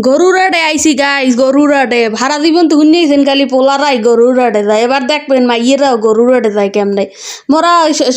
গরুরাটে আইসি guys, গরুরাটে ভাড়া দিবেন তো শুনিয়েছেন খালি পোলারাই গরুরাটে যায়। এবার দেখবেন মাইয়েরাও গরুরাটে যায় কেমনে। মোরা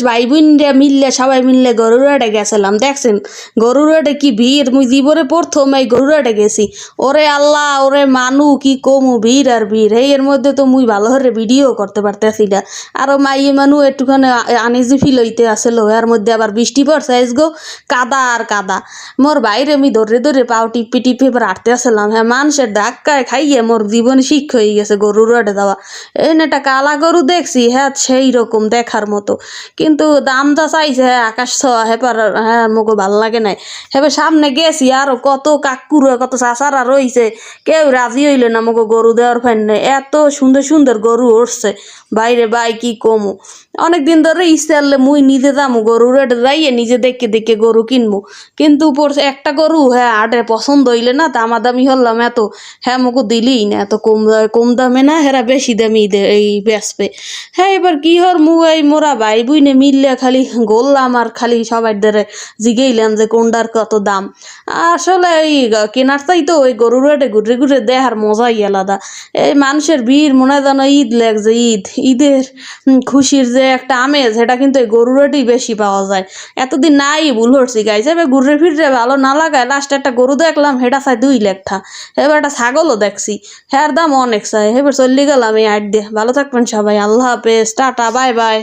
ভাই বোনরা মিললে সবাই মিললে গরুরাটে গেছিলাম, দেখছেন গরুরাটে কি ভিড়। মুই জীবনে প্রথম এই গরুরাটে গেছি। ওরে আল্লাহ, ওরে মানু কি কমু ভিড় আর ভিড়। এর মধ্যে তো মুই ভালো করে ভিডিও করতে পারতেছি না। আরো মাইয়ে মানু একটুখানি আনিজি ফিল হইতে আসল। এর মধ্যে আবার বৃষ্টি পড়ছে আজগো, কাদা আর কাদা। মোর বাইরে আমি ধরে ধরে পাও টিপে টিপে হাঁটতে আসলাম। হ্যাঁ, মানুষের ধাক্কায় খাইয়ে মোর জীবন শিখ হয়ে গেছে গরুরাটে যাওয়া। এই না একটা কালা গরু দেখছি, হ্যাঁ সেই রকম দেখার মতো, কিন্তু দাম যা চাইছে হ্যাঁ আকাশ ছোঁয়া। হেপার হ্যাঁ মোকে ভাল লাগে নাই। হেবার সামনে গেছি আরো কত কাকুরা কত চাচারা রইছে, কেউ রাজি হইলে না মোকে গরু দেওয়ার ফাইনে। এত সুন্দর সুন্দর গরু উঠছে বাইরে, বাই কি কমু। অনেকদিন ধরে ইচ্ছে আনলে মুই নিজে যামু গরুরাটে যাইয়ে নিজে দেখে দেখে গরু কিনবো। কিন্তু পড়ছে একটা গরু হ্যাঁ আটে পছন্দ হইলে না, দামাদামি হলাম এত, হ্যাঁ মোকে দিলিই না। এত কম দামে না, হেরা বেশি দামি এই বেচবে। হ্যাঁ এবার কি হর মু এই মোরা ভাই বুইনে মিললে খালি গোললাম আর খালি সবাই ধরে জিগেইলাম যে কোনটার কত দাম। আসলে এই কেনার চাই তো ওই গরুরাটে ঘুরে ঘুরে দেখার মজাই আলাদা। এই মানুষের ভিড় মনে হয় যেন ঈদ লাগছে, ঈদের খুশির যে একটা আমেজ, সেটা কিন্তু এই গরুরাটেই বেশি পাওয়া যায়। এতদিন নাই ভুল হচ্ছি গাইছে। এবার ঘুরে ফিরে ভালো না লাগায় লাস্টে একটা গরু দেখলাম, হেটা চাই 2 লাখ। এবার একটা ছাগলও দেখছি, হ্যার দাম অনেক চাই। এবার চলে গেলাম এই আট দিয়ে। ভালো থাকবেন সবাই, আল্লাহ হাফেজ, টাটা, বাই বাই।